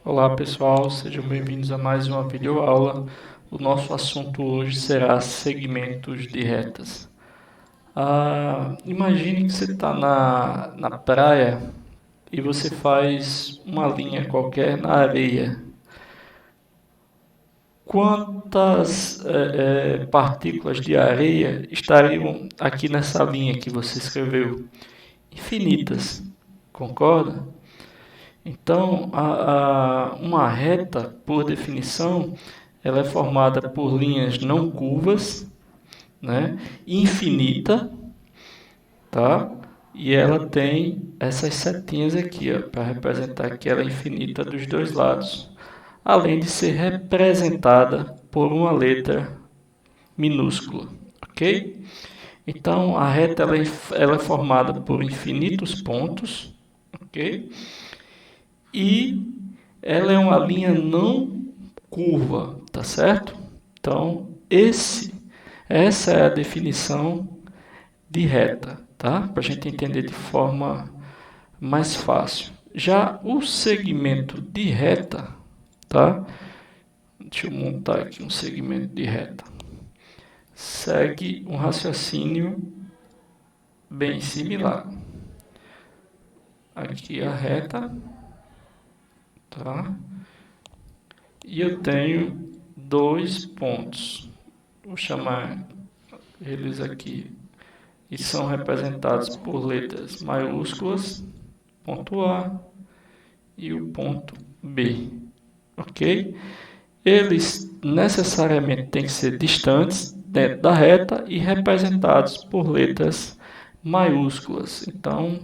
Olá pessoal, sejam bem-vindos a mais uma videoaula. O nosso assunto hoje será segmentos de retas. Imagine que você está na praia e você faz uma linha qualquer na areia. Quantas partículas de areia estariam aqui nessa linha que você escreveu? Infinitas, concorda? Então, uma reta, por definição, ela é formada por linhas não curvas, né, infinita, tá? E ela tem essas setinhas aqui, para representar que ela é infinita dos dois lados, além de ser representada por uma letra minúscula, ok? Então, a reta ela é formada por infinitos pontos, ok? E ela é uma linha não curva, tá certo? Então, essa é a definição de reta, tá? Para a gente entender de forma mais fácil. Já o segmento de reta, tá? Deixa eu montar aqui um segmento de reta. Segue um raciocínio bem similar. Aqui a reta, tá? E eu tenho dois pontos. Vou chamar eles aqui e são representados por letras maiúsculas, ponto A e o ponto B, ok? Eles necessariamente têm que ser distantes dentro da reta e representados por letras maiúsculas. Então,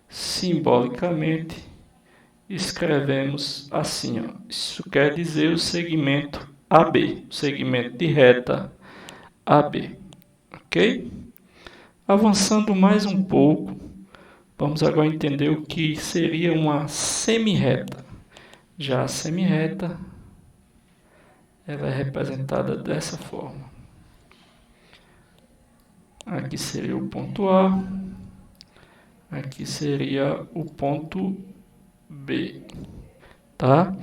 simbolicamente, escrevemos assim, ó. Isso quer dizer o segmento AB, o segmento de reta AB, ok? Avançando mais um pouco, vamos agora entender o que seria uma semirreta. Já a semirreta, ela é representada dessa forma. Aqui seria o ponto A, aqui seria o ponto B, tá?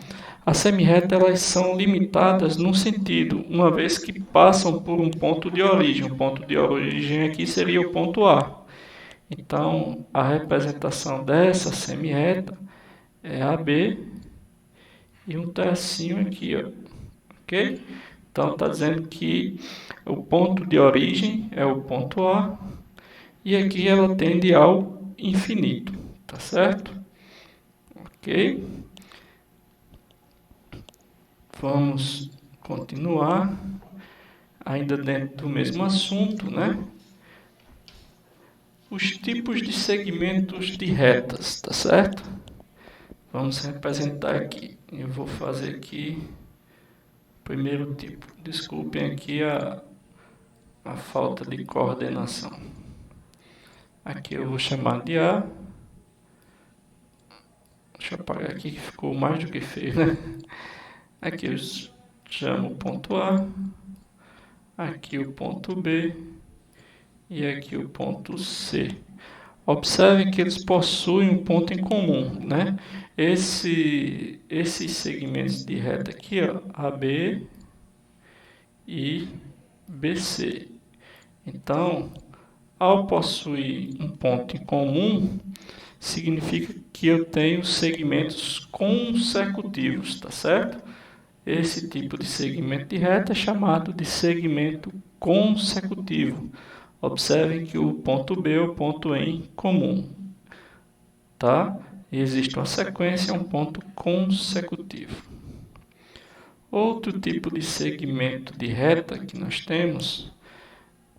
As semirretas elas são limitadas num sentido, uma vez que passam por um ponto de origem. O ponto de origem aqui seria o ponto A. Então, a representação dessa semirreta é AB e um tracinho aqui, ó, ok? Então, está dizendo que o ponto de origem é o ponto A e aqui ela tende ao infinito, tá certo? Ok? Vamos continuar, ainda dentro do mesmo assunto, né? Os tipos de segmentos de retas, tá certo? Vamos representar aqui. Eu vou fazer aqui o primeiro tipo. Desculpem aqui a falta de coordenação. Aqui eu vou chamar de A. Deixa eu apagar aqui que ficou mais do que feio, né? Aqui eu chamo o ponto A. Aqui o ponto B. E aqui o ponto C. Observem que eles possuem um ponto em comum, né? Esses segmentos de reta aqui, ó, AB e BC. Então, ao possuir um ponto em comum, significa que eu tenho segmentos consecutivos, tá certo? Esse tipo de segmento de reta é chamado de segmento consecutivo. Observem que o ponto B é o ponto em comum, tá? E existe uma sequência, um ponto consecutivo. Outro tipo de segmento de reta que nós temos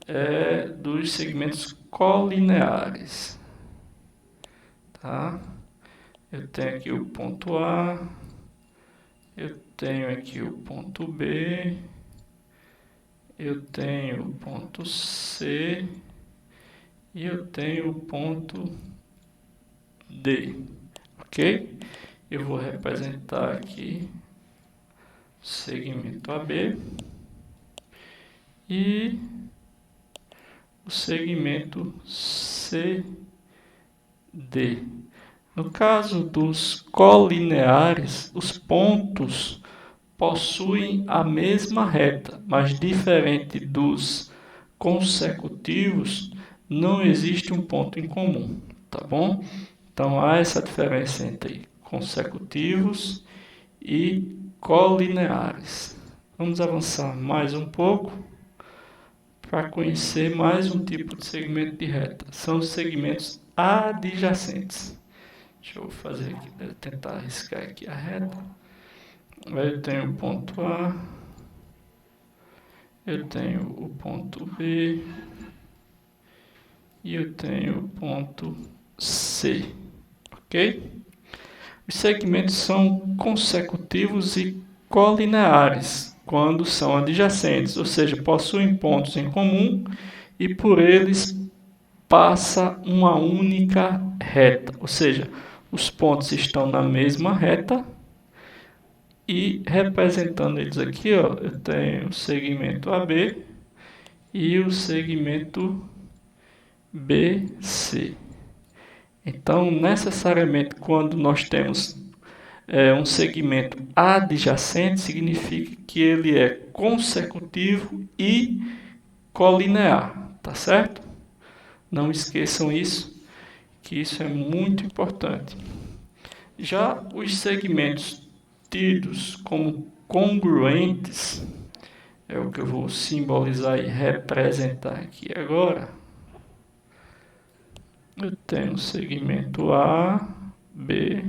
é dos segmentos colineares, tá? Eu tenho aqui o ponto A, eu tenho aqui o ponto B, eu tenho o ponto C e eu tenho o ponto D, ok? Eu vou representar aqui o segmento AB e o segmento CD. No caso dos colineares, os pontos possuem a mesma reta, mas diferente dos consecutivos, não existe um ponto em comum, tá bom? Então há essa diferença entre consecutivos e colineares. Vamos avançar mais um pouco para conhecer mais um tipo de segmento de reta. São os segmentos adjacentes. Deixa eu fazer aqui, tentar arriscar aqui a reta. Eu tenho o ponto A, eu tenho o ponto B e eu tenho o ponto C, ok? Os segmentos são consecutivos e colineares quando são adjacentes, ou seja, possuem pontos em comum e por eles passa uma única reta, ou seja, os pontos estão na mesma reta e representando eles aqui, ó, eu tenho o segmento AB e o segmento BC. Então, necessariamente, quando nós temos um segmento adjacente, significa que ele é consecutivo e colinear, tá certo? Não esqueçam isso, que isso é muito importante. Já os segmentos tidos como congruentes, é o que eu vou simbolizar e representar aqui agora. Eu tenho o segmento A, B,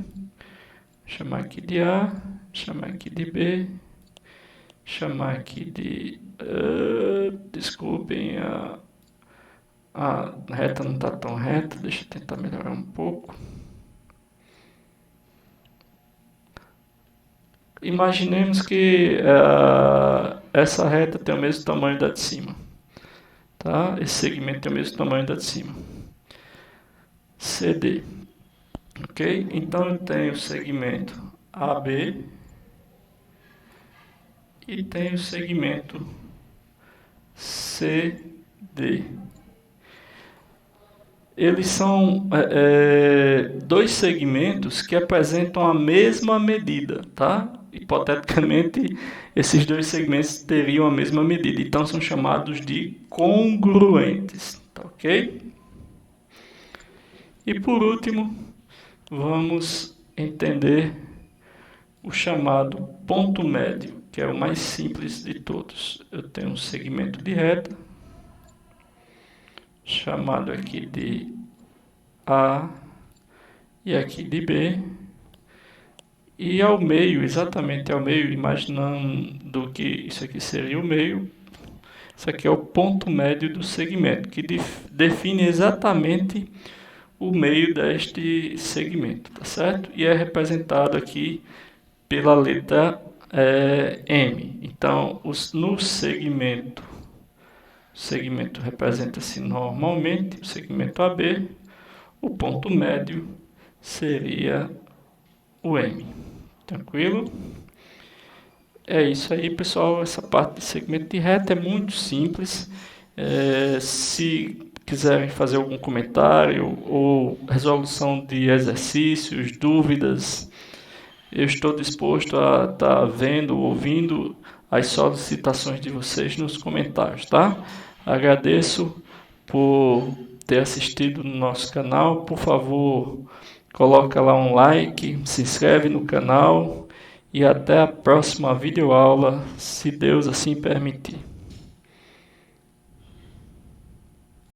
chamar aqui de A, chamar aqui de B, chamar aqui de... desculpem, a reta não está tão reta, deixa eu tentar melhorar um pouco. Imaginemos que essa reta tem o mesmo tamanho da de cima. Tá? Esse segmento tem o mesmo tamanho da de cima. CD. Ok? Então eu tenho o segmento AB e tenho o segmento CD. Eles são dois segmentos que apresentam a mesma medida, tá? Hipoteticamente, esses dois segmentos teriam a mesma medida, então são chamados de congruentes, tá ok? E por último, vamos entender o chamado ponto médio, que é o mais simples de todos. Eu tenho um segmento de reta, chamado aqui de A e aqui de B, e ao meio, exatamente ao meio, imaginando que isso aqui seria o meio, isso aqui é o ponto médio do segmento, que define exatamente o meio deste segmento, tá certo? E é representado aqui pela letra M. Então, no segmento representa-se normalmente o segmento AB, o ponto médio seria o M. Tranquilo? É isso aí, pessoal. Essa parte de segmento de reta é muito simples. Se quiserem fazer algum comentário ou resolução de exercícios, dúvidas, eu estou disposto a estar vendo, ouvindo as solicitações de vocês nos comentários, tá? Agradeço por ter assistido no nosso canal. Por favor, coloca lá um like, se inscreve no canal e até a próxima videoaula, se Deus assim permitir.